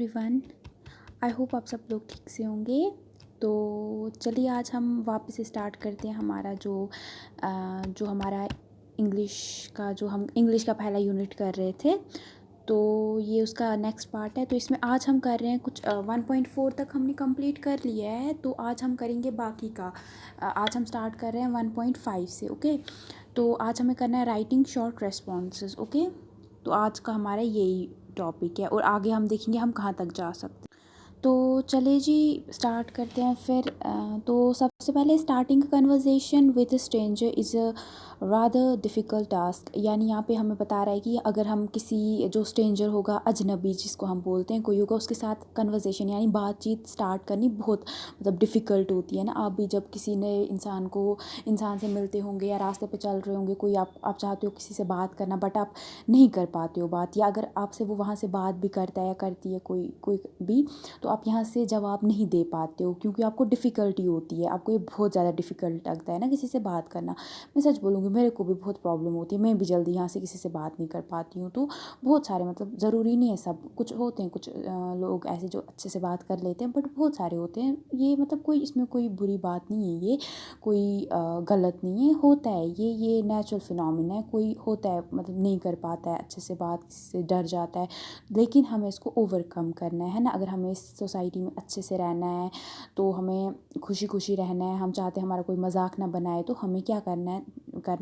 Everyone, I hope आप सब लोग ठीक से होंगे। तो चलिए आज हम वापस स्टार्ट करते हैं हमारा जो हमारा इंग्लिश का जो हम इंग्लिश का पहला यूनिट कर रहे थे। तो ये उसका नेक्स्ट पार्ट है। तो इसमें आज हम कर रहे हैं कुछ 1.4 तक हमने कंप्लीट कर लिया है। तो आज हम करेंगे बाकी का। आज हम स्टार्ट कर रहे हैं 1.5 से। ओके, तो आज हमें करना है राइटिंग शॉर्ट रेस्पॉन्सेज। ओके, तो आज का हमारा यही टॉपिक है और आगे हम देखेंगे हम कहाँ तक जा सकते हैं। तो चले जी स्टार्ट करते हैं फिर। तो सबसे पहले starting conversation with stranger is a rather difficult task. यानी यहाँ पे हमें बता रहा है कि अगर हम किसी जो स्ट्रेंजर होगा, अजनबी जिसको हम बोलते हैं, कोई होगा, उसके साथ कन्वर्सेशन यानी बातचीत स्टार्ट करनी बहुत मतलब डिफ़िकल्ट होती है ना। आप भी जब किसी नए इंसान से मिलते होंगे या रास्ते पे चल रहे होंगे, कोई आप चाहते हो किसी से बात करना बट आप नहीं कर पाते हो बात, या अगर आपसे वो वहाँ से बात भी करता है या करती है कोई कोई भी, तो आप यहाँ से जवाब नहीं दे पाते हो क्योंकि आपको डिफ़िकल्टी होती है। आपको ये बहुत ज़्यादा डिफ़िकल्ट लगता है ना किसी से बात करना। मैं सच बोलूँगी, मेरे को भी बहुत प्रॉब्लम होती है। मैं भी जल्दी यहाँ से किसी से बात नहीं कर पाती हूँ। तो बहुत सारे मतलब ज़रूरी नहीं है, सब कुछ होते हैं कुछ लोग ऐसे जो अच्छे से बात कर लेते हैं, बट बहुत सारे होते हैं। ये मतलब कोई इसमें कोई बुरी बात नहीं है, ये कोई गलत नहीं है, होता है ये नेचुरल फिनोमिना है। कोई होता है मतलब नहीं कर पाता है अच्छे से बात, किसी से डर जाता है, लेकिन हमें इसको ओवरकम करना है ना। अगर हमें इस सोसाइटी में अच्छे से रहना है, तो हमें खुशी खुशी रहना है, हम चाहते हैं हमारा कोई मजाक ना बनाए, तो हमें क्या करना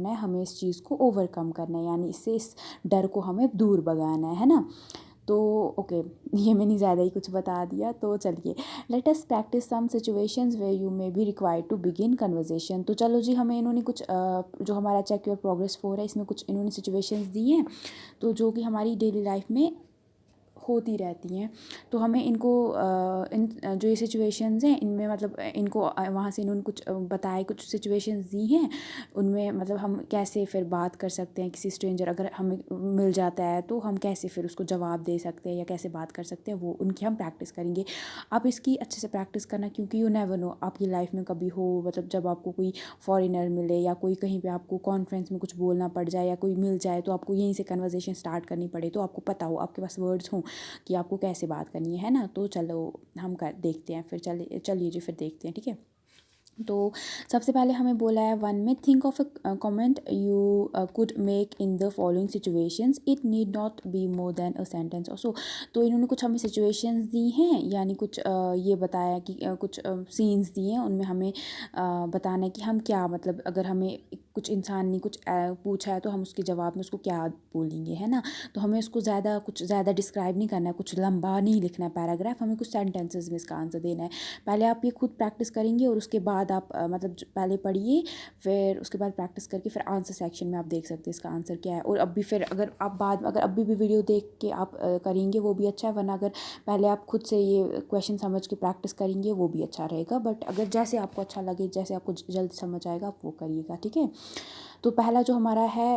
है, हमें इस चीज़ को ओवरकम करना है, यानी इससे इस डर को हमें दूर भगाना है ना। तो ओके, ये मैंने ज़्यादा ही कुछ बता दिया। तो चलिए, let us practice some situations where you may be required to begin conversation. तो चलो जी, हमें इन्होंने कुछ जो हमारा चेक योर प्रोग्रेस 4 है, इसमें कुछ इन्होंने सिचुएशंस दी हैं तो जो कि हमारी डेली लाइफ में होती रहती हैं। तो हमें इनको जो ये सिचुएशंस हैं इनमें मतलब इनको वहाँ से इन्होंने कुछ बताए, कुछ सिचुएशंस दी हैं, उनमें मतलब हम कैसे फिर बात कर सकते हैं किसी स्ट्रेंजर अगर हमें मिल जाता है, तो हम कैसे फिर उसको जवाब दे सकते हैं या कैसे बात कर सकते हैं, वो उनकी हम प्रैक्टिस करेंगे। आप इसकी अच्छे से प्रैक्टिस करना, क्योंकि यू नेवर नो आपकी लाइफ में कभी हो मतलब जब आपको कोई फॉरेनर मिले या कोई कहीं पे आपको कॉन्फ्रेंस में कुछ बोलना पड़ जाए या कोई मिल जाए, तो आपको यहीं से कन्वर्सेशन स्टार्ट करनी पड़े, तो आपको पता हो, आपके पास वर्ड्स हों कि आपको कैसे बात करनी है ना। तो चलो हम कर देखते हैं फिर, चलिए जी फिर देखते हैं, ठीक है। तो सबसे पहले हमें बोला है वन में think of a comment you could make in the following situations, it need not be more than a sentence also. तो इन्होंने कुछ हमें सिचुएशंस दी हैं, यानी कुछ ये बताया कि कुछ सीन्स दिए हैं, उनमें हमें बताना है कि हम क्या मतलब अगर हमें कुछ इंसान ने कुछ पूछा है तो हम उसके जवाब में उसको क्या बोलेंगे, है ना। तो हमें उसको कुछ ज़्यादा डिस्क्राइब नहीं करना है, कुछ लंबा नहीं लिखना है पैराग्राफ, हमें कुछ सेंटेंसेस में इसका आंसर देना है। पहले आप ये खुद प्रैक्टिस करेंगे और उसके बाद आप मतलब पहले पढ़िए, फिर उसके बाद प्रैक्टिस करके फिर आंसर सेक्शन में आप देख सकते हैं इसका आंसर क्या है। और अभी फिर अगर आप बाद में अगर अभी भी वीडियो देख के आप करेंगे वो भी अच्छा है, वरना अगर पहले आप खुद से ये क्वेश्चन समझ के प्रैक्टिस करेंगे वो भी अच्छा रहेगा। बट अगर जैसे आपको अच्छा लगे, जैसे आपको जल्द समझ आएगा, आप वो करिएगा, ठीक है। तो पहला जो हमारा है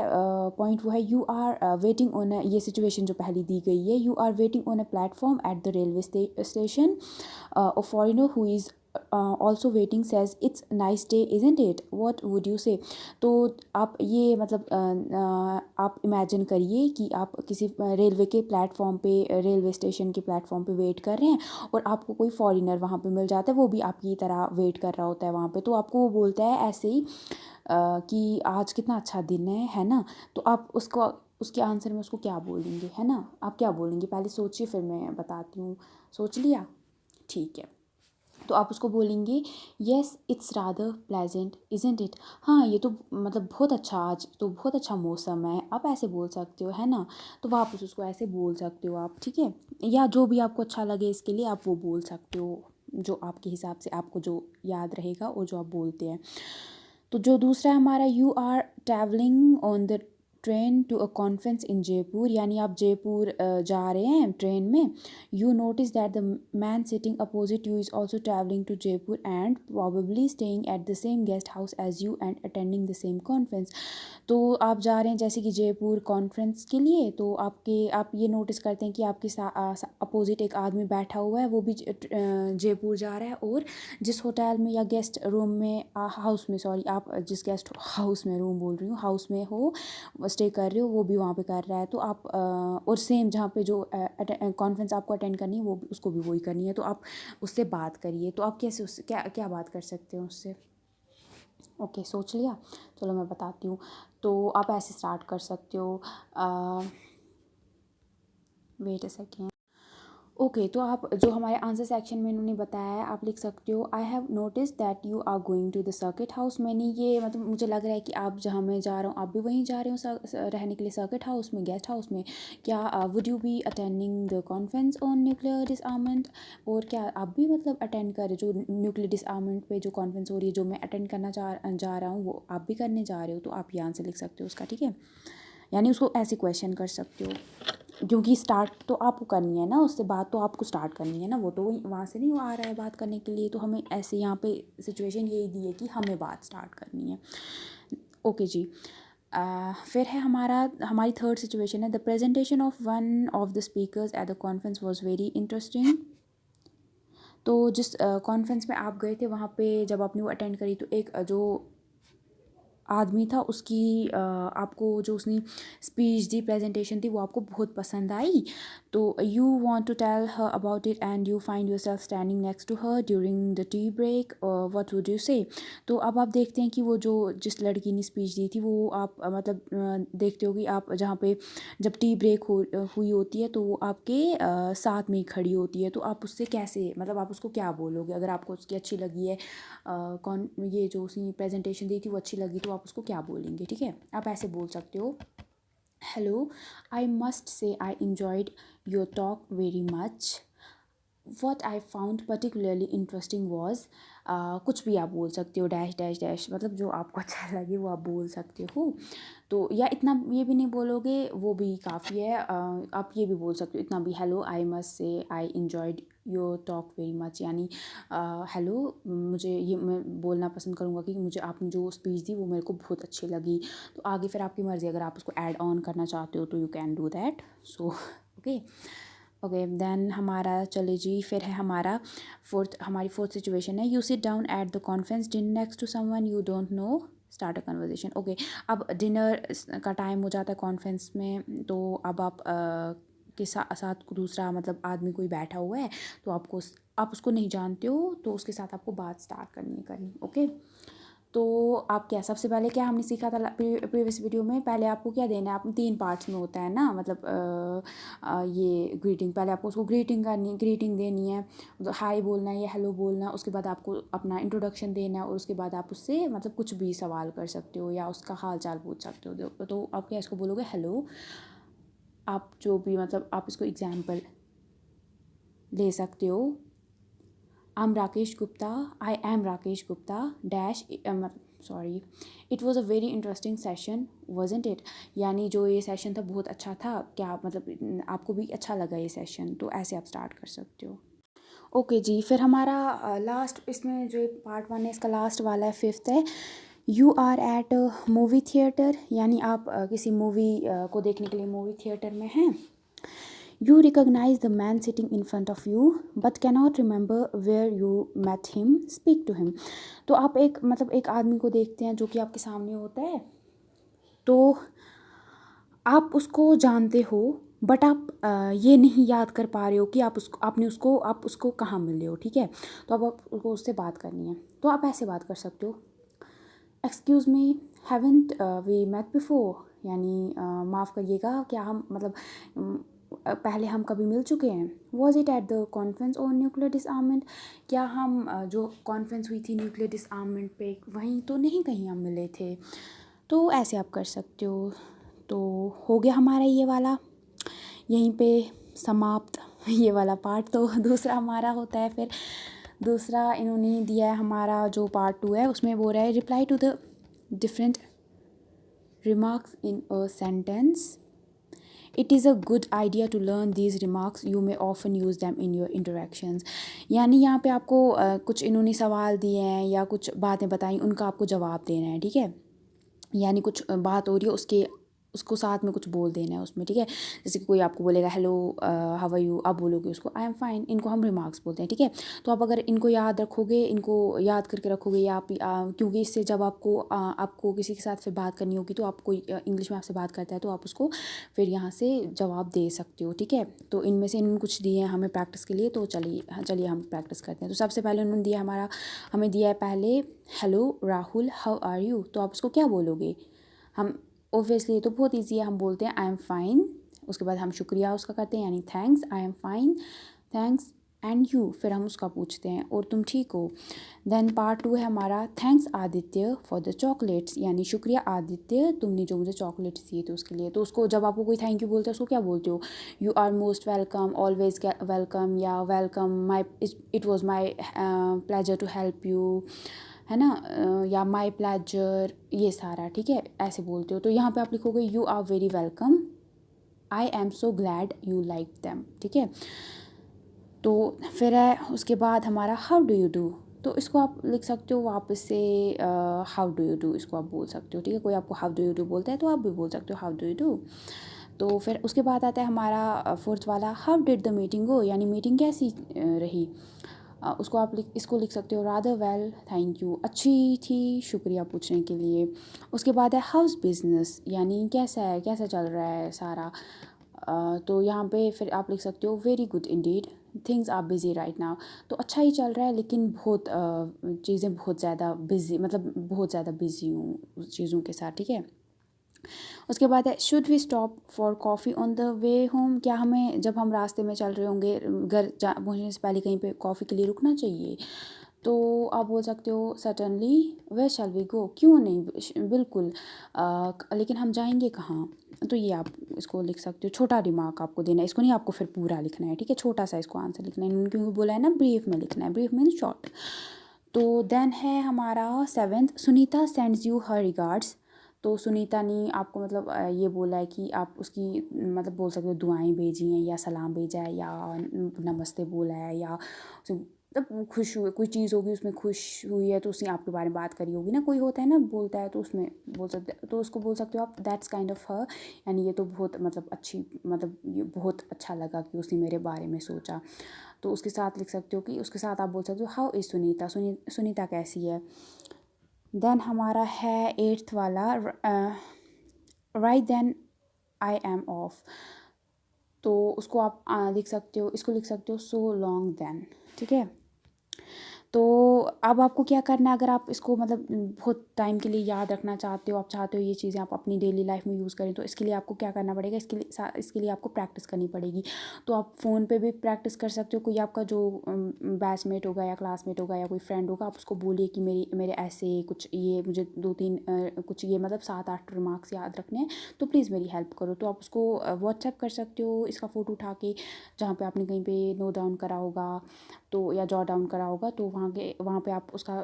पॉइंट वो है यू आर वेटिंग ऑन ये सिचुएशन जो पहली दी गई है, you are waiting on a platform at the railway station, a foreigner who is also waiting says it's nice day isn't it, what would you say. तो आप ये मतलब आप इमेजिन करिए कि आप किसी रेलवे के प्लेटफॉर्म पे, रेलवे स्टेशन के प्लेटफॉर्म पे वेट कर रहे हैं और आपको कोई फॉरेनर वहाँ पे मिल जाता है, वो भी आपकी तरह वेट कर रहा होता है वहाँ पे। तो आपको वो बोलता है ऐसे ही कि आज कितना अच्छा दिन है ना। तो आप उसको उसके आंसर में उसको क्या बोलेंगे, है ना। आप क्या बोलेंगे पहले सोचिए, फिर मैं बताती हूँ। सोच लिया, ठीक है। तो आप उसको बोलेंगे yes it's rather pleasant isn't it. हाँ, ये तो मतलब बहुत अच्छा, आज तो बहुत अच्छा मौसम है, आप ऐसे बोल सकते हो, है ना। तो वापस उसको ऐसे बोल सकते हो आप, ठीक है। या जो भी आपको अच्छा लगे इसके लिए आप वो बोल सकते हो, जो आपके हिसाब से आपको जो याद रहेगा और जो आप बोलते हैं। तो जो दूसरा है हमारा, you are travelling on the train to a conference in Jaipur, यानी आप जयपुर जा रहे हैं ट्रेन में। You notice that the man sitting opposite you is also travelling to Jaipur and probably staying at the same guest house as you and attending the same conference. तो आप जा रहे हैं जैसे कि जयपुर कॉन्फ्रेंस के लिए, तो आप ये नोटिस करते हैं कि आपके अपोजिट एक आदमी बैठा हुआ है, वो भी जयपुर जा रहा है, और जिस होटल में या गेस्ट रूम में हाउस में, सॉरी, आप जिस गेस्ट हाउस में, रूम बोल रही हूँ, हाउस में हो, स्टे कर रहे हो वो भी वहाँ पे कर रहा है, तो आप और सेम जहाँ पे जो कॉन्फ्रेंस आपको अटेंड करनी है वो उसको भी वही करनी है, तो आप उससे बात करिए। तो आप कैसे उससे क्या क्या बात कर सकते हो उससे? ओके, सोच लिया? चलो मैं बताती हूँ। तो आप ऐसे स्टार्ट कर सकते हो, वेट अ सेकेंड। ओके, तो आप जो हमारे आंसर सेक्शन में इन्होंने बताया है आप लिख सकते हो, I have notice that you are going to the circuit house. मैंने ये मतलब मुझे लग रहा है कि आप जहाँ मैं जा रहा हूँ आप भी वहीं जा रहे हो रहने के लिए, सर्किट हाउस में, गेस्ट हाउस में। क्या would you be attending the conference on nuclear disarmament? और क्या आप भी मतलब अटेंड कर रहे हो जो न्यूक्लियर डिसआर्ममेंट पे जो कॉन्फ्रेंस हो रही है, जो मैं अटेंड करना जा रहा हूँ वो आप भी करने जा रहे हो? तो आप ये आंसर लिख सकते हो उसका, ठीक है। यानी उसको ऐसे क्वेश्चन कर सकते हो, क्योंकि स्टार्ट तो आपको करनी है ना, उससे बात तो आपको स्टार्ट करनी है ना, वो तो वहाँ से नहीं आ रहा है बात करने के लिए। तो हमें ऐसे यहाँ पे सिचुएशन यही दी है कि हमें बात स्टार्ट करनी है। ओके जी। फिर है हमारी थर्ड सिचुएशन है, the presentation of one of the speakers eight the conference was very interesting. तो जिस कॉन्फ्रेंस में आप गए थे वहाँ पे जब आपने वो अटेंड करी, तो एक जो आदमी था उसकी आपको जो उसने स्पीच दी, प्रेजेंटेशन थी, वो आपको बहुत पसंद आई। तो you want to tell her about it and you find yourself standing next to her during the tea break, what would you say? तो अब आप देखते हैं कि वो जो जिस लड़की ने स्पीच दी थी वो आप मतलब देखते हो कि आप जहाँ पे जब टी ब्रेक हुई होती है तो वो आपके साथ में ही खड़ी होती है। तो आप उससे कैसे मतलब आप उसको क्या बोलोगे अगर आपको उसकी अच्छी लगी है, कौन ये जो उसने प्रेजेंटेशन दी थी वो अच्छी लगी, तो आप उसको क्या बोलेंगे? ठीक है, आप ऐसे बोल सकते हो, hello, I must say I enjoyed your talk very much, what I found particularly interesting was, कुछ भी आप बोल सकते हो, डैश डैश डैश, मतलब जो आपको अच्छा लगे वो आप बोल सकते हो। तो या इतना ये भी नहीं बोलोगे वो भी काफ़ी है, आप ये भी बोल सकते हो इतना भी, hello I must say I enjoyed your talk very much, यानी हेलो मुझे ये मैं बोलना पसंद करूँगा कि मुझे आपने जो स्पीच दी वो मेरे को बहुत अच्छी लगी। तो आगे फिर आपकी मर्ज़ी, अगर आप उसको ऐड ऑन करना चाहते हो तो you can do that. So okay okay then हमारा चले जी, फिर है हमारी फोर्थ सिचुएशन है, you sit down at the conference dinner next to someone you don't know, start a conversation. Okay, अब डिनर का टाइम हो जाता है कॉन्फ्रेंस में, तो अब आप के साथ दूसरा मतलब आदमी कोई बैठा हुआ है, तो आप उसको नहीं जानते हो, तो उसके साथ आपको बात स्टार्ट करनी। ओके, तो आप क्या सबसे पहले क्या हमने सीखा था प्रीवियस वीडियो में, पहले आपको क्या देना है, आप 3 पार्ट्स में होता है ना, मतलब ये ग्रीटिंग, पहले आपको उसको ग्रीटिंग देनी है, तो हाय बोलना है या हेलो बोलना है, उसके बाद आपको अपना इंट्रोडक्शन देना है, और उसके बाद आप उससे मतलब कुछ भी सवाल कर सकते हो या उसका हाल चाल पूछ सकते हो। तो आप क्या इसको बोलोगे, हेलो, आप जो भी मतलब आप इसको एग्जाम्पल ले सकते हो, I am Rakesh Gupta dash, sorry, it was a very interesting session wasn't it, यानी जो ये सेशन था बहुत अच्छा था, क्या मतलब आपको भी अच्छा लगा ये सेशन? तो ऐसे आप स्टार्ट कर सकते हो। ओके जी, फिर हमारा लास्ट इसमें जो पार्ट 1 है इसका लास्ट वाला है, 5th है, you are at movie theatre, यानी आप किसी मूवी को देखने के लिए मूवी थिएटर में हैं। You recognize the man sitting in front of you but cannot remember where you met him. Speak to him. तो आप एक आदमी को देखते हैं जो कि आपके सामने होता है, तो आप उसको जानते हो बट आप ये नहीं याद कर पा रहे हो कि आप उसको कहाँ मिले हो, ठीक है। तो अब आपको उससे बात करनी है, तो आप ऐसे बात कर सकते हो, excuse me, haven't we met before, यानी माफ़ करिएगा क्या हम मतलब पहले हम कभी मिल चुके हैं। Was it at the conference on nuclear disarmament, क्या हम जो कॉन्फ्रेंस हुई थी न्यूक्लियर डिसआर्ममेंट पे वहीं तो नहीं कहीं हम मिले थे? तो ऐसे आप कर सकते हो। तो हो गया हमारा ये वाला यहीं पे समाप्त ये वाला पार्ट। तो दूसरा हमारा होता है, फिर दूसरा इन्होंने दिया है हमारा जो पार्ट 2 है, उसमें बोल रहा है reply to the different remarks in a sentence, it is a good idea to learn these remarks, you may often use them in your interactions. यानी यहाँ पे आपको कुछ इन्होंने सवाल दिए हैं या कुछ बातें बताई, उनका आपको जवाब देना है, ठीक है। यानी कुछ बात हो रही है उसके उसको साथ में कुछ बोल देना है उसमें, ठीक है। जैसे कि कोई आपको बोलेगा हेलो हाउ आर यू, आप बोलोगे उसको आई एम फाइन, इनको हम रिमार्क्स बोलते हैं, ठीक है। तो आप अगर इनको याद रखोगे, इनको याद करके रखोगे, या आप क्योंकि इससे जब आपको किसी के साथ फिर बात करनी होगी, तो आप कोई इंग्लिश में आपसे बात करता है तो आप उसको फिर यहाँ से जवाब दे सकते हो, ठीक है। तो इनमें से इन्होंने कुछ दिए हैं हमें प्रैक्टिस के लिए, तो चलिए हम प्रैक्टिस करते हैं। तो सबसे पहले उन्होंने दिया हमें दिया है पहले hello Rahul how are you, तो आप उसको क्या बोलोगे। हम ओब्वियसली ये तो बहुत ईजी है, हम बोलते हैं आई एम फाइन, उसके बाद हम शुक्रिया उसका करते हैं, यानी thanks, I am fine, thanks and you, फिर हम उसका पूछते हैं और तुम ठीक हो। देन पार्ट 2 है हमारा thanks Aditya for the chocolates, यानी शुक्रिया आदित्य तुमने जो मुझे चॉकलेट्स दिए थे उसके लिए। तो उसको जब आपको कोई थैंक यू बोलते हैं उसको क्या बोलते हो, you are most welcome, always welcome, या welcome my, it was my pleasure to help you, है ना, या माई प्लेजर, ये सारा, ठीक है, ऐसे बोलते हो। तो यहाँ पे आप लिखोगे you are very welcome, I am so glad you like them, ठीक है। तो फिर है उसके बाद हमारा हाउ डू यू डू, तो इसको आप लिख सकते हो वापस से हाउ डू यू डू, इसको आप बोल सकते हो, ठीक है। कोई आपको हाउ डू यू डू बोलता है तो आप भी बोल सकते हो हाउ डू यू डू। तो फिर उसके बाद आता है हमारा फोर्थ वाला हाउ डिड द मीटिंग गो, यानी मीटिंग कैसी रही। उसको आप इसको लिख सकते हो रादर वेल, थैंक यू, अच्छी थी, शुक्रिया पूछने के लिए। उसके बाद है हाउस बिजनेस, यानी कैसा है, कैसा चल रहा है सारा। तो यहाँ पे फिर आप लिख सकते हो very good indeed, things are busy right now, तो अच्छा ही चल रहा है लेकिन बहुत चीज़ें बहुत ज़्यादा बिज़ी, मतलब बहुत ज़्यादा बिज़ी हूँ चीज़ों के साथ, ठीक है। उसके बाद है should we stop for coffee on the way home, क्या हमें जब हम रास्ते में चल रहे होंगे घर पहुँचने से पहले कहीं पे कॉफ़ी के लिए रुकना चाहिए। तो आप बोल सकते हो certainly, where shall we go, क्यों नहीं, बिल्कुल, लेकिन हम जाएंगे कहाँ। तो ये आप इसको लिख सकते हो, छोटा रिमार्क आपको देना है, इसको नहीं आपको फिर पूरा लिखना है, ठीक है, छोटा सा इसको आंसर लिखना है, क्योंकि बोला है ना ब्रीफ में लिखना है, ब्रीफ मीन्स शॉर्ट। तो देन है हमारा seventh, Sunita sends you her regards, तो सुनीता ने आपको मतलब ये बोला है कि आप उसकी मतलब बोल सकते हो दुआएं भेजी हैं, या सलाम भेजा है, या नमस्ते बोला है, या मतलब खुश हुए, कोई चीज़ होगी उसमें खुश हुई है तो उसने आपके बारे में बात करी होगी ना, कोई होता है ना बोलता है तो उसमें बोल सकते, तो उसको बोल सकते हो आप दैट्स काइंड ऑफ हर, यानी ये तो बहुत मतलब अच्छी, मतलब ये बहुत अच्छा लगा कि उसने मेरे बारे में सोचा। तो उसके साथ लिख सकते हो कि उसके साथ आप बोल सकते हो हाउ इज़ सुनीता, सुनीता कैसी है। देन हमारा है एट्थ वाला right then I am off, तो उसको आप लिख सकते हो, इसको लिख सकते हो सो लॉन्ग देन, ठीक है। तो अब आपको क्या करना है, अगर आप इसको मतलब बहुत टाइम के लिए याद रखना चाहते हो, आप चाहते हो ये चीज़ें आप अपनी डेली लाइफ में यूज़ करें, तो इसके लिए आपको क्या करना पड़ेगा, इसके लिए आपको प्रैक्टिस करनी पड़ेगी। तो आप फ़ोन पे भी प्रैक्टिस कर सकते हो, कोई आपका जो बैचमेट होगा या क्लासमेट होगा या कोई फ्रेंड होगा, आप उसको बोलिए कि मेरे ऐसे कुछ ये मुझे 2-3 कुछ ये मतलब 7-8 रिमार्क्स याद रखने हैं, तो प्लीज़ मेरी हेल्प करो। तो आप उसको व्हाट्सएप कर सकते हो इसका फ़ोटो उठा के, जहाँ पे आपने कहीं पे नोट डाउन करा होगा तो, या जॉट डाउन करा होगा, तो वहाँ पे आप उसका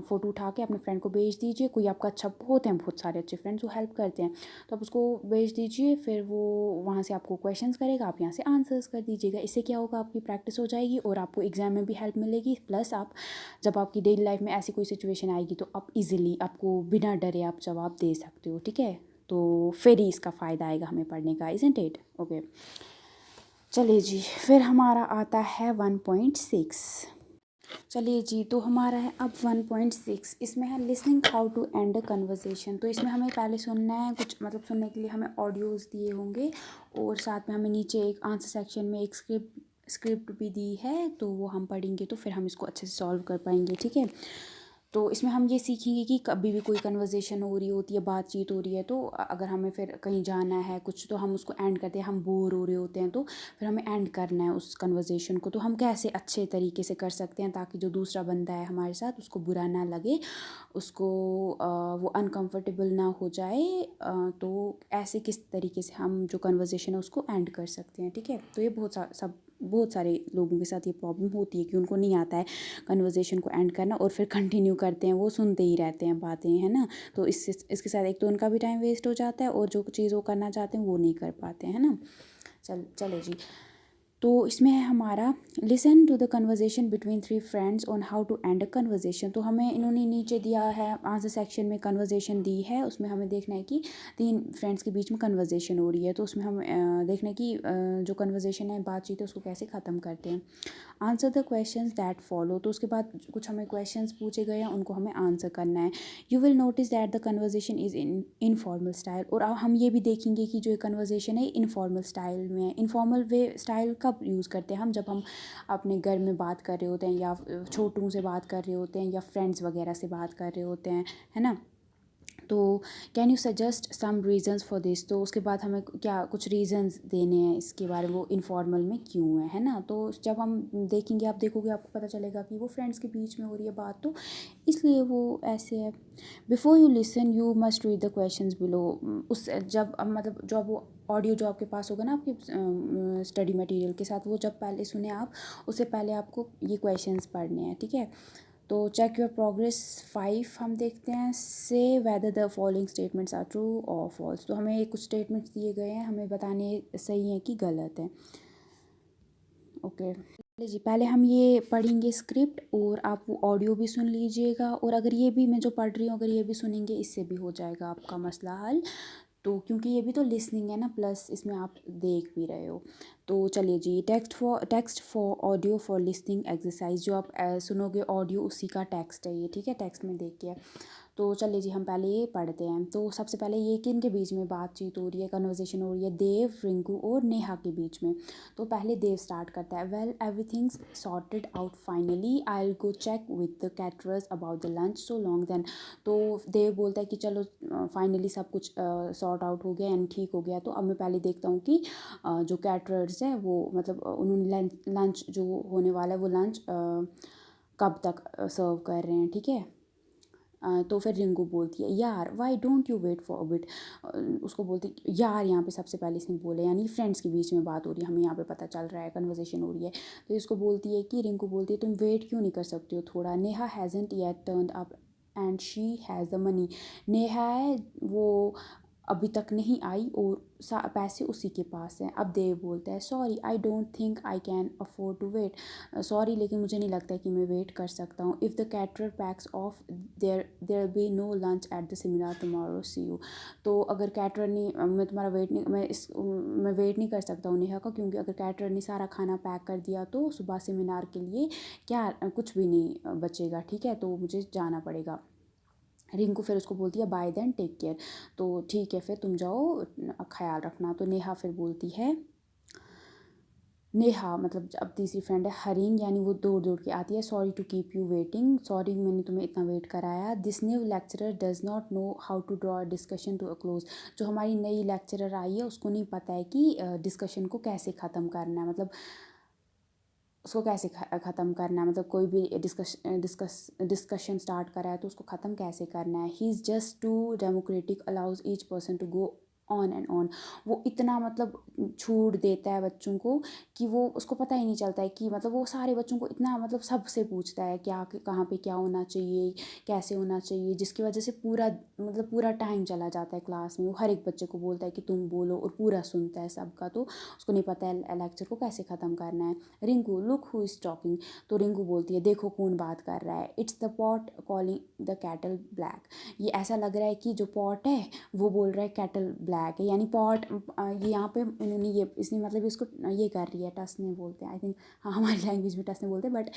फ़ोटो उठा के अपने फ्रेंड को भेज दीजिए। कोई आपका अच्छा, होते हैं बहुत सारे अच्छे फ्रेंड्स वो हेल्प करते हैं, तो आप उसको भेज दीजिए, फिर वो वहाँ से आपको क्वेश्चंस करेगा, आप यहाँ से आंसर्स कर दीजिएगा। इससे क्या होगा, आपकी प्रैक्टिस हो जाएगी और आपको एग्ज़ाम में भी हेल्प मिलेगी, प्लस आप जब आपकी डेली लाइफ में ऐसी कोई सिचुएशन आएगी तो आप ईज़िली, आपको बिना डरे आप जवाब दे सकते हो, ठीक है। तो फिर ही इसका फ़ायदा आएगा हमें पढ़ने का, इज़न्ट इट, ओके। चलिए जी, फिर हमारा आता है 1.6। चलिए जी, तो हमारा है अब 1.6, इसमें है listening how to end a conversation. तो इसमें हमें पहले सुनना है कुछ, मतलब सुनने के लिए हमें ऑडियोज़ दिए होंगे, और साथ में हमें नीचे एक आंसर सेक्शन में एक स्क्रिप्ट भी दी है, तो वो हम पढ़ेंगे तो फिर हम इसको अच्छे से सॉल्व कर पाएंगे, ठीक है। तो इसमें हम ये सीखेंगे कि कभी भी कोई कन्वर्सेशन हो रही होती है, बातचीत हो रही है, तो अगर हमें फिर कहीं जाना है कुछ, तो हम उसको एंड करते हैं, हम बोर हो रहे होते हैं तो फिर हमें एंड करना है उस कन्वर्सेशन को, तो हम कैसे अच्छे तरीके से कर सकते हैं ताकि जो दूसरा बंदा है हमारे साथ उसको बुरा ना लगे, उसको वो अनकंफर्टेबल ना हो जाए। तो ऐसे किस तरीके से हम जो कन्वर्सेशन है उसको एंड कर सकते हैं, ठीक है। तो ये बहुत सारे लोगों के साथ ये प्रॉब्लम होती है कि उनको नहीं आता है कन्वर्सेशन को एंड करना, और फिर कंटिन्यू करते हैं, वो सुनते ही रहते हैं बातें, है ना। तो इसके साथ एक तो उनका भी टाइम वेस्ट हो जाता है, और जो चीज़ वो करना चाहते हैं वो नहीं कर पाते हैं, है ना। चले जी, तो इसमें है हमारा listen to the conversation between three friends on how to end a conversation. तो हमें इन्होंने नीचे दिया है आंसर सेक्शन में कन्वर्जेशन दी है, उसमें हमें देखना है कि तीन फ्रेंड्स के बीच में कन्वर्जेशन हो रही है, तो उसमें हम देखना है कि जो कन्वर्जेशन है, बातचीत है, उसको कैसे ख़त्म करते हैं। Answer the questions that follow, तो उसके बाद कुछ हमें क्वेश्चंस पूछे गए हैं, उनको हमें आंसर करना है। You will notice that the conversation is in informal style, और अब हम ये भी देखेंगे कि जो कन्वर्जेशन है इनफॉर्मल स्टाइल में है। इनफॉर्मल वे स्टाइल कब यूज़ करते हैं हम, जब हम अपने घर में बात कर रहे होते हैं, या छोटों से बात कर रहे होते हैं, या फ्रेंड्स वगैरह से बात कर रहे होते हैं, है ना। तो can you suggest some reasons for this, तो उसके बाद हमें क्या कुछ रीज़न्स देने हैं इसके बारे में, वो इनफॉर्मल में क्यों है ना। तो जब हम देखेंगे, आप देखोगे, आपको पता चलेगा कि वो फ्रेंड्स के बीच में हो रही है बात, तो इसलिए वो ऐसे है। Before you listen you must read the questions below, उस जब मतलब जब वो ऑडियो जो आपके पास होगा ना आपके स्टडी मटेरियल के साथ, वो जब पहले सुने आप, उससे पहले आपको ये क्वेश्चंस पढ़ने हैं, ठीक है। तो चेक योर प्रोग्रेस 5 हम देखते हैं, say whether the following statements are true और फॉल्स। तो हमें कुछ स्टेटमेंट्स दिए गए हैं, हमें बताने सही है कि गलत है। ओके जी, पहले हम ये पढ़ेंगे स्क्रिप्ट, और आप वो ऑडियो भी सुन लीजिएगा, और अगर ये भी मैं जो पढ़ रही हूँ अगर ये भी सुनेंगे, इससे भी हो जाएगा आपका मसला हल। तो क्योंकि ये भी तो लिसनिंग है ना, प्लस इसमें आप देख भी रहे हो। तो चलिए जी, text for audio for listening exercise, जो आप सुनोगे ऑडियो उसी का टेक्स्ट है ये, ठीक है, टेक्स्ट में देख के। तो चलिए जी, हम पहले ये पढ़ते हैं। तो सबसे पहले ये किन के बीच में बातचीत हो रही है, कन्वर्सेशन हो रही है, देव, रिंकू और नेहा के बीच में। तो पहले देव स्टार्ट करता है, well everything's sorted out finally, I will go check with the caterers about the lunch, so long then. तो देव बोलता है कि चलो फाइनली सब कुछ सॉर्ट आउट हो गया एंड ठीक हो गया, तो अब मैं पहले देखता हूँ कि जो कैटरर्स हैं वो मतलब उन्होंने लंच जो होने वाला है वो लंच कब तक सर्व कर रहे हैं, ठीक है। तो फिर रिंकू बोलती है, यार why don't you wait for bit, उसको बोलती यार, यहाँ पे सबसे पहले इसने बोले, यानी फ्रेंड्स के बीच में बात हो रही है, हमें यहाँ पे पता चल रहा है कन्वर्सेशन हो रही है। तो इसको बोलती है कि रिंकू बोलती है, तुम वेट क्यों नहीं कर सकते हो थोड़ा, Neha hasn't yet turned up and she has the money, Neha है वो अभी तक नहीं आई और पैसे उसी के पास हैं। अब देव बोलता है, sorry I don't think I can afford to wait, sorry लेकिन मुझे नहीं लगता है कि मैं वेट कर सकता हूँ। If the caterer packs off there be no lunch at the seminar tomorrow, see you. तो अगर कैटरर ने मैं तुम्हारा वेट नहीं मैं वेट नहीं कर सकता हूँ नेहा का, क्योंकि अगर कैटरर ने सारा खाना पैक कर दिया तो सुबह सेमिनार के लिए क्या कुछ भी नहीं बचेगा, ठीक है, तो मुझे जाना पड़ेगा। रिंकू फिर उसको बोलती है, बाय देन टेक केयर, तो ठीक है फिर तुम जाओ, ख्याल रखना। तो नेहा फिर बोलती है, नेहा मतलब अब तीसरी फ्रेंड है हरीन, यानी वो दौड़ दौड़ के आती है, sorry to keep you waiting, sorry मैंने तुम्हें इतना वेट कराया। This new lecturer does not know how to draw discussion to a close, जो हमारी नई लेक्चरर आई है उसको नहीं पता है कि डिस्कशन को कैसे ख़त्म करना है, मतलब उसको कैसे ख़त्म करना है, मतलब कोई भी डिस्कशन स्टार्ट करा है तो उसको ख़त्म कैसे करना है। He is just too democratic, allows each person to go on and on, वो इतना मतलब छूट देता है बच्चों को कि वो उसको पता ही नहीं चलता है कि मतलब वो सारे बच्चों को इतना मतलब सबसे पूछता है क्या कहाँ पे क्या होना चाहिए, कैसे होना चाहिए, जिसकी वजह से पूरा टाइम चला जाता है क्लास में। वो हर एक बच्चे को बोलता है कि तुम बोलो और पूरा सुनता है सबका, तो उसको नहीं पता है लेक्चर को कैसे ख़त्म करना है। Rinku, look who is talking, तो रिंकू बोलती है, देखो कौन बात कर रहा है। It's the pot calling the cattle black, ये ऐसा लग रहा है कि जो पॉट है वो बोल रहा है कैटल ब्लैक है, यानी पॉट ये यहाँ पे इन्होंने ये इसने मतलब इसको ये कर रही है, टसने बोलते हैं आई थिंक, हाँ हमारी लैंग्वेज में टसने बोलते हैं, बट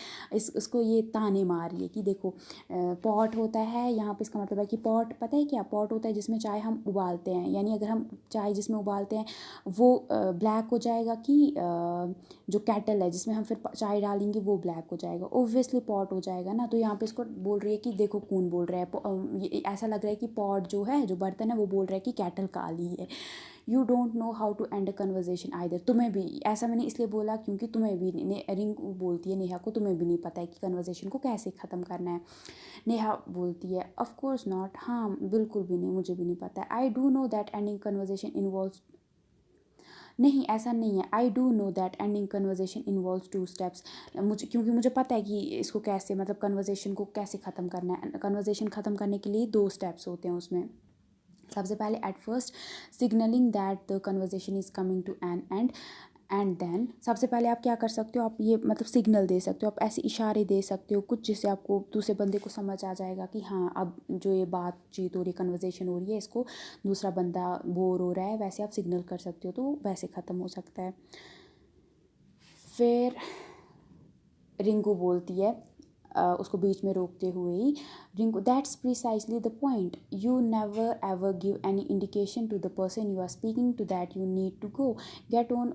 उसको ये ताने मार रही है कि देखो पॉट होता है यहाँ पे, इसका मतलब है कि पॉट पता है क्या, पॉट होता है जिसमें चाय हम उबालते हैं, यानी अगर हम चाय जिसमें उबालते हैं वो ब्लैक हो जाएगा, कि जो कैटल है जिसमें हम फिर चाय डालेंगे वो ब्लैक हो जाएगा, ओब्वियसली पॉट हो जाएगा ना। तो यहाँ पे इसको बोल रही है कि देखो कौन बोल रहा है, ऐसा लग रहा है कि पॉट जो है जो बर्तन है वो बोल रहा है कि कैटल काली है। You don't know how to end a conversation either, तुम्हें भी ऐसा मैंने इसलिए बोला क्योंकि तुम्हें भी रिंग बोलती है नेहा को, तुम्हें भी नहीं पता है कि कन्वर्जेशन को कैसे ख़त्म करना है। नेहा बोलती है, ऑफ कोर्स नॉट, हाँ बिल्कुल भी नहीं, मुझे भी नहीं पता है। I do know that ending conversation involves, नहीं ऐसा नहीं है, I do know that ending conversation involves 2 steps, मुझे क्योंकि मुझे पता है कि इसको कैसे मतलब कन्वर्जेशन को कैसे ख़त्म करना है। कन्वर्जेशन ख़त्म करने के लिए 2 स्टेप्स होते हैं उसमें। सबसे पहले at first signalling that the conversation is coming to an end, and then सबसे पहले आप क्या कर सकते हो, आप ये मतलब सिग्नल दे सकते हो, आप ऐसे इशारे दे सकते हो कुछ जिससे आपको दूसरे बंदे को समझ आ जाएगा कि हाँ अब जो ये बातचीत हो रही है, कन्वर्सेशन हो रही है, इसको दूसरा बंदा बोर हो रहा है, वैसे आप सिग्नल कर सकते हो तो वैसे ख़त्म हो सकता है। फिर रिंकू बोलती है उसको बीच में रोकते हुए ही, Rinku that's precisely the point, you never ever give any indication to the person you are speaking to that you need to go get on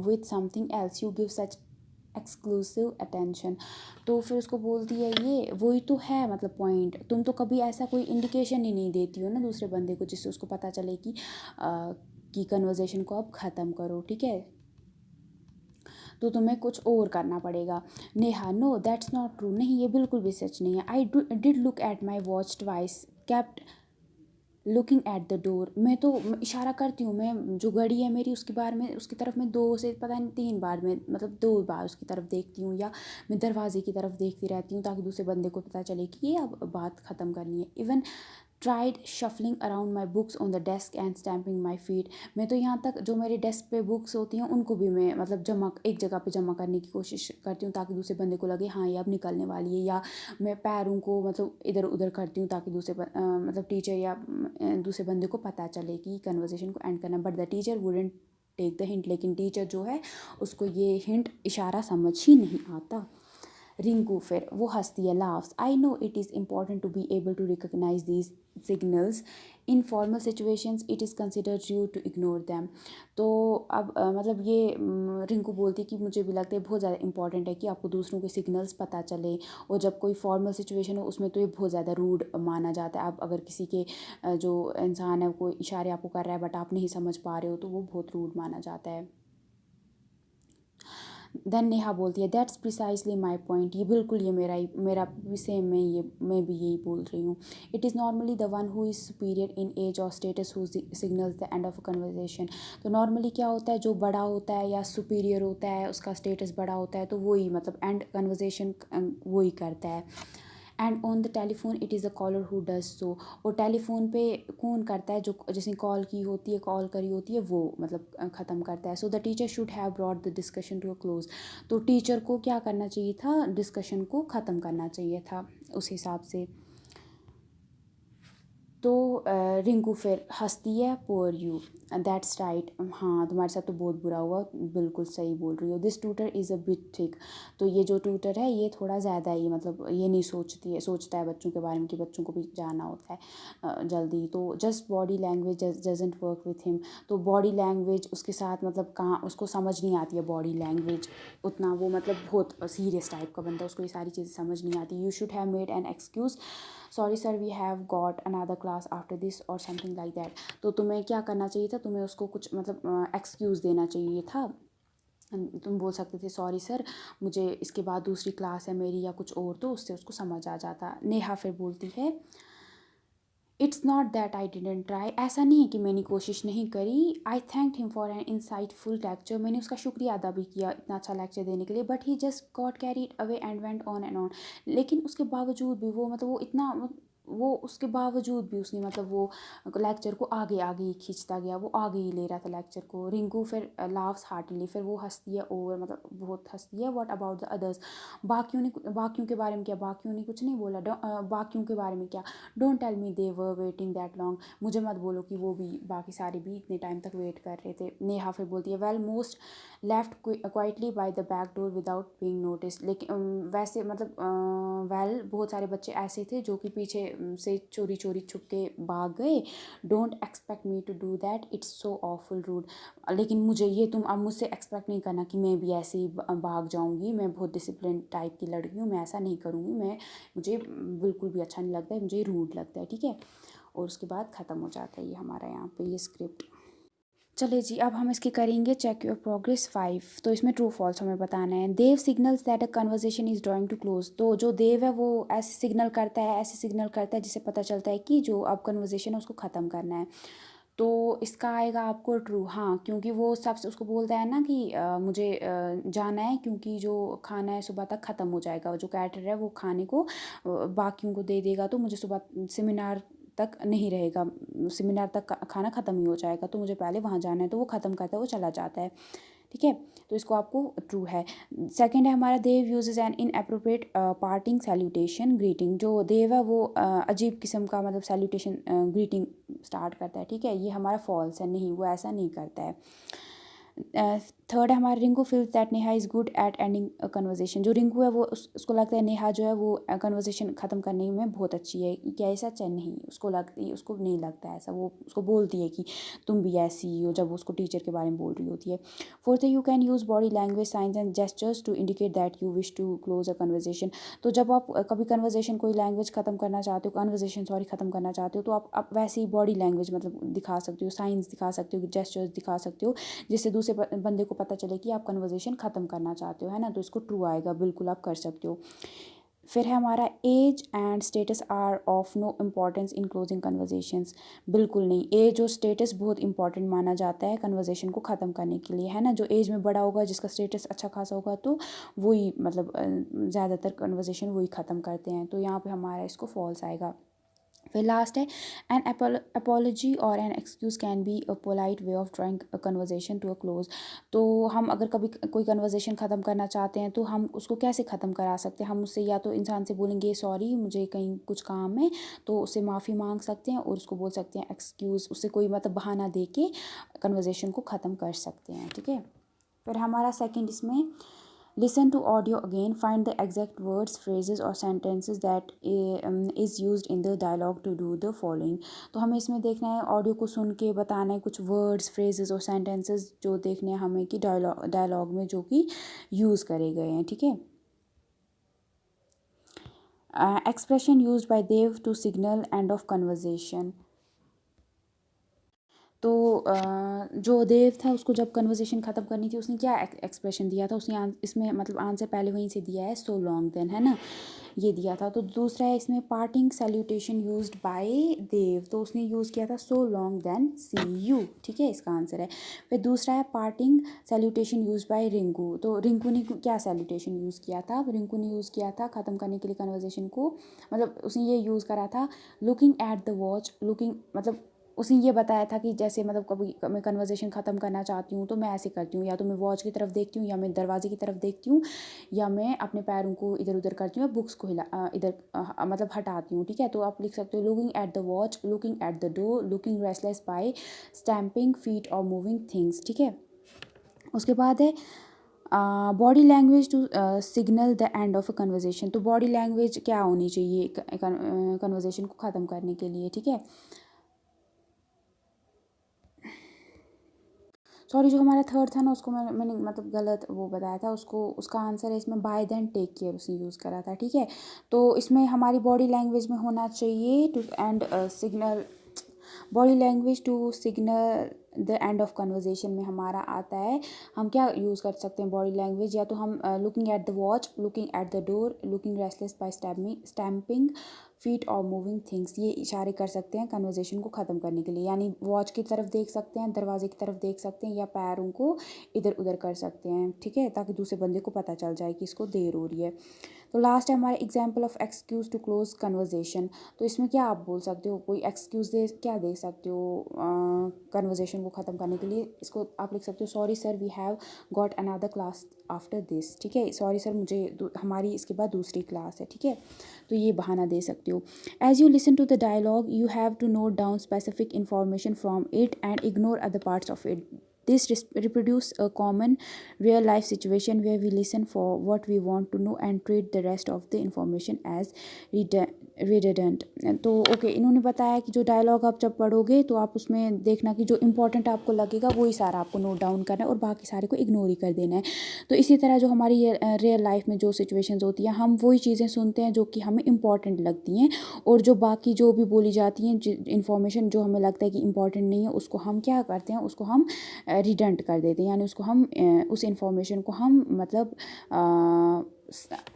with something else, you give such exclusive attention. तो फिर उसको बोलती है ये वही तो है मतलब पॉइंट, तुम तो कभी ऐसा कोई इंडिकेशन ही नहीं देती हो ना दूसरे बंदे को जिससे उसको पता चले कि कन्वर्जेशन को अब ख़त्म करो, ठीक है, तो तुम्हें कुछ और करना पड़ेगा। Neha no that's not true, नहीं ये बिल्कुल भी सच नहीं है, I did look at my watch twice, kept looking at the door, मैं तो इशारा करती हूँ, मैं जो घड़ी है मेरी उसके बारे में उसकी तरफ मैं 2 से पता नहीं 3 बार में मतलब 2 बार उसकी तरफ देखती हूँ, या मैं दरवाजे की तरफ देखती रहती हूँ ताकि दूसरे बंदे को पता चले कि ये अब बात ख़त्म करनी है। Even tried shuffling around my books on the desk and stamping my feet, मैं तो यहाँ तक जो मेरे डेस्क पे बुक्स होती हैं उनको भी मैं मतलब जमा एक जगह पे जमा करने की कोशिश करती हूँ ताकि दूसरे बंदे को लगे हाँ ये अब निकलने वाली है, या मैं पैरों को मतलब इधर उधर करती हूँ ताकि मतलब टीचर या दूसरे बंदे को पता चले कि कन्वर्सेशन को एंड करना, but the teacher wouldn't take the hint, लेकिन टीचर जो है उसको ये हिंट इशारा समझ ही नहीं आता। रिंकू फिर वो हंसती है, laughs, I know it is important to be able to recognise these signals, in formal situations it is considered rude to ignore them. तो अब मतलब ये रिंकू बोलती है कि मुझे भी लगता है बहुत ज़्यादा इंपॉर्टेंट है कि आपको दूसरों के सिग्नल्स पता चले, और जब कोई फॉर्मल सिचुएशन हो उसमें तो ये बहुत ज़्यादा रूड माना जाता है। आप अगर किसी के जो इंसान है कोई इशारे आपको कर रहा है बट आप नहीं समझ पा रहे हो तो वो बहुत रूड माना जाता है। देन नेहा बोलती है दैट्स प्रिसाइजली माई पॉइंट, ये बिल्कुल ये मेरा भी सेम, मैं भी यही बोल रही हूँ। It is normally the one who is superior in age और status who signals the end of a conversation, तो नॉर्मली क्या होता है जो बड़ा होता है या सुपीरियर होता है उसका स्टेटस बड़ा होता है तो वही मतलब एंड कन्वर्जेशन वही करता है। And on the telephone it is a caller who does so, और टेलीफोन पे कौन करता है, जो जिसने कॉल की होती है कॉल करी होती है वो मतलब ख़त्म करता है। So the teacher should have brought the discussion to a close, तो टीचर को क्या करना चाहिए था, डिस्कशन को ख़त्म करना चाहिए था उस हिसाब से। तो रिंकू फिर हंसती है, पुअर यू, दैट्स राइट, हाँ तुम्हारे साथ तो बहुत बुरा हुआ, बिल्कुल सही बोल रही हो। This tutor is a bit thick, तो ये जो ट्यूटर है ये थोड़ा ज़्यादा ही मतलब ये नहीं सोचता है बच्चों के बारे में कि बच्चों को भी जाना होता है जल्दी। तो just body language doesn't work with him, तो बॉडी लैंग्वेज उसके साथ मतलब कहाँ उसको समझ नहीं आती है बॉडी लैंग्वेज उतना, वो मतलब बहुत सीरियस टाइप का बंदा, उसको ये सारी चीज़ें समझ नहीं आती। You should have made an excuse, sorry sir we have got another class after this और समथिंग लाइक दैट, तो तुम्हें क्या करना चाहिए था, तुम्हें उसको कुछ मतलब एक्सक्यूज़ देना चाहिए था, तुम बोल सकते थे सॉरी सर मुझे इसके बाद दूसरी क्लास है मेरी या कुछ और, तो उससे उसको समझ आ जाता। नेहा फिर बोलती है it's not that I didn't try, ऐसा नहीं है कि मैंने कोशिश नहीं करी, I thanked him for an insightful lecture, मैंने उसका शुक्रिया अदा भी किया इतना अच्छा लेक्चर देने के लिए, but he just got carried away and went on and on, लेकिन उसके बावजूद भी वो मतलब वो उसके बावजूद भी उसने मतलब वो लेक्चर को आगे आगे ही खींचता गया, वो आगे ही ले रहा था लेक्चर को। रिंकू फिर लाफ्स हार्टली, फिर वो हंसती है ओवर मतलब बहुत हंसती है। व्हाट अबाउट द अदर्स, बाकियों के बारे में क्या, बाकियों ने कुछ नहीं बोला, बाकियों के बारे में क्या, don't tell me they were waiting that long, मुझे मत बोलो कि वो भी बाकी सारे भी इतने टाइम तक वेट कर रहे थे। नेहा फिर बोलती है well most left quietly by the back door without being notice, लेकिन वैसे मतलब वेल बहुत सारे बच्चे ऐसे थे जो कि पीछे से चोरी चोरी छुप के भाग गए। Don't expect me to do that, it's so awful rude, लेकिन मुझे ये तुम अब मुझसे एक्सपेक्ट नहीं करना कि मैं भी ऐसे ही भाग जाऊँगी, मैं बहुत डिसिप्लिन टाइप की लड़की हूँ, मैं ऐसा नहीं करूँगी, मुझे बिल्कुल भी अच्छा नहीं लगता है, मुझे रूड लगता है, ठीक है। और उसके बाद ख़त्म हो जाता है ये हमारा यहाँ पे ये स्क्रिप्ट। चले जी अब हम इसकी करेंगे चेक योर प्रोग्रेस 5, तो इसमें ट्रू फॉल्स हमें बताना है। Dev signals that a conversation is drawing to close, तो जो देव है वो ऐसे सिग्नल करता है जिससे पता चलता है कि जो अब कन्वर्सेशन है उसको ख़त्म करना है, तो इसका आएगा आपको ट्रू, हाँ क्योंकि वो सबसे उसको बोलता है ना कि मुझे जाना है क्योंकि जो खाना है सुबह तक ख़त्म हो जाएगा, जो कैटर है वो खाने को बाकियों को दे देगा, तो मुझे सुबह सेमिनार तक नहीं रहेगा, सेमिनार तक खाना ख़त्म ही हो जाएगा, तो मुझे पहले वहाँ जाना है, तो वो ख़त्म करता है वो चला जाता है, ठीक ठीक है, तो इसको आपको ट्रू है। सेकंड है हमारा Dev uses an inappropriate parting salutation greeting. जो देव है वो अजीब किस्म का मतलब सैल्यूटेशन ग्रीटिंग स्टार्ट करता है, ठीक है, ये हमारा फॉल्स है, नहीं वो ऐसा नहीं करता है। थर्ड है हमारा Rinku feels that Neha is good at ending conversation. जो रिंकू है वो उसको लगता है नेहा जो है वो कन्वर्जेशन ख़त्म करने में बहुत अच्छी है, क्या ऐसा सच है? नहीं, उसको नहीं लगता है ऐसा, वो उसको बोलती है कि तुम भी ऐसी ही हो, जब वो उसको टीचर के बारे में बोल रही होती है। फोर्थ है you can use body language signs and gestures to indicate that you wish to close a conversation. तो जब आप कभी कन्वर्जेशन कोई लैंग्वेज ख़त्म करना चाहते हो, कन्वर्जेशन ख़त्म करना चाहते हो, तो आप वैसे ही बॉडी लैंग्वेज मतलब दिखा सकते हो, साइंस दिखा सकते हो, जेस्चर्स दिखा सकते हो, जिससे दूसरे बंदे को पता चले कि आप कन्वर्जेशन ख़त्म करना चाहते हो, है ना, तो इसको ट्रू आएगा, बिल्कुल आप कर सकते हो। फिर है हमारा age and status are of no importance in closing conversations. बिल्कुल नहीं, एज और स्टेटस बहुत इंपॉर्टेंट माना जाता है कन्वर्जेशन को ख़त्म करने के लिए, है ना। जो एज में बड़ा होगा, जिसका स्टेटस अच्छा खासा होगा, तो वही मतलब ज़्यादातर कन्वर्जेशन वही ख़त्म करते हैं, तो यहाँ पे हमारा इसको फॉल्स आएगा। फिर लास्ट है एन अपॉलॉजी और an excuse can be a polite way of drawing a conversation to a close. तो हम अगर कभी कोई कन्वर्जेशन ख़त्म करना चाहते हैं तो हम उसको कैसे ख़त्म करा सकते हैं? हम उससे या तो इंसान से बोलेंगे सॉरी मुझे कहीं कुछ काम है, तो उससे माफ़ी मांग सकते हैं, और उसको बोल सकते हैं एक्सक्यूज़, उससे कोई मतलब बहाना दे के कन्वर्जेशन को ख़त्म कर सकते हैं, ठीक है। फिर हमारा सेकंड इसमें listen to audio again, find the exact words, phrases or sentences that is used in the dialogue to do the following। तो हमें इसमें देखना है, ऑडियो को सुन के बताना है कुछ वर्ड्स, फ्रेजेस और सेंटेंसेस जो देखने हैं हमें कि डायलॉग में जो कि यूज़ करे गए हैं, ठीक है। Expression used by Dev to signal end of conversation. तो जो देव था उसको जब कन्वर्जेशन ख़त्म करनी थी, उसने क्या एक्सप्रेशन दिया था, उसने इसमें मतलब आंसर पहले वहीं से दिया है, सो लॉन्ग देन, है ना, ये दिया था। तो दूसरा है इसमें parting salutation used by Dev, तो उसने यूज़ किया था so long then see you, ठीक है, इसका आंसर है। फिर दूसरा है parting salutation used by Rinku. तो रिंकू ने क्या सैल्यूटेशन यूज़ किया था? रिंकू ने यूज़ किया था ख़त्म करने के लिए कन्वर्जेशन को, मतलब उसने ये यूज़ करा था looking at the watch, looking मतलब उसने ये बताया था कि जैसे मतलब कभी मैं कन्वर्जेशन ख़त्म करना चाहती हूँ तो मैं ऐसे करती हूँ, या तो मैं वॉच की तरफ देखती हूँ, या मैं दरवाजे की तरफ देखती हूँ, या मैं अपने पैरों को इधर उधर करती हूँ, या बुक्स को इधर मतलब हटाती हूँ, ठीक है। तो आप लिख सकते हो looking at the watch, looking at the door, looking restless by stamping feet और मूविंग थिंग्स, ठीक है। उसके बाद है body language to signal the end of a conversation. तो बॉडी लैंग्वेज क्या होनी चाहिए कन्वर्जेशन को ख़त्म करने के लिए, ठीक है। सॉरी, जो हमारा थर्ड था ना उसको मैंने मतलब गलत वो बताया था, उसका आंसर है इसमें बाय देन टेक केयर, उसने यूज़ करा था, ठीक है। तो इसमें हमारी बॉडी लैंग्वेज में होना चाहिए to end signal, body language to signal the end of conversation में हमारा आता है, हम क्या यूज़ कर सकते हैं बॉडी लैंग्वेज, या तो हम looking at the watch, looking at the door, looking restless by stamping feet और मूविंग थिंग्स, ये इशारे कर सकते हैं कन्वर्जेशन को ख़त्म करने के लिए, यानी वॉच की तरफ देख सकते हैं, दरवाजे की तरफ देख सकते हैं, या पैरों को इधर उधर कर सकते हैं, ठीक है, ताकि दूसरे बंदे को पता चल जाए कि इसको देर हो रही है। तो लास्ट है हमारा example of excuse to close conversation. तो इसमें क्या आप बोल सकते हो, कोई एक्सक्यूज़ दे सकते हो कन्वर्जेशन को ख़त्म करने के लिए, इसको आप लिख सकते हो sorry sir we have got another class after this, ठीक है, सॉरी सर मुझे हमारी इसके बाद दूसरी क्लास है, ठीक है, तो ये बहाना दे सकते हो। As you listen to the dialogue you have to note down specific information from it and ignore other parts of it. This reproduce a common real life situation where we listen for what we want to know and treat the rest of the information as redundant। तो okay, इन्होंने बताया कि जो dialogue आप जब पढ़ोगे तो आप उसमें देखना कि जो इंपॉर्टेंट आपको लगेगा वही सारा आपको नोट डाउन करना है और बाकी सारे को इग्नोर ही कर देना है। तो इसी तरह जो हमारी रियल लाइफ में जो सिचुएशंस होती हैं हम वही चीज़ें सुनते हैं जो कि हमें इंपॉर्टेंट लगती हैं, और जो बाकी जो भी बोली जाती हैं इन्फॉर्मेशन जो हमें लगता है कि इंपॉर्टेंट नहीं है उसको हम क्या करते हैं, उसको हम रिडंट कर देते हैं, यानी उसको हम उस इंफॉर्मेशन को हम मतलब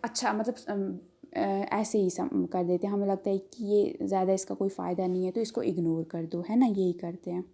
अच्छा मतलब ऐसे ही कर देते हैं, हमें लगता है कि ये ज़्यादा इसका कोई फ़ायदा नहीं है तो इसको इग्नोर कर दो, है ना, यही करते हैं।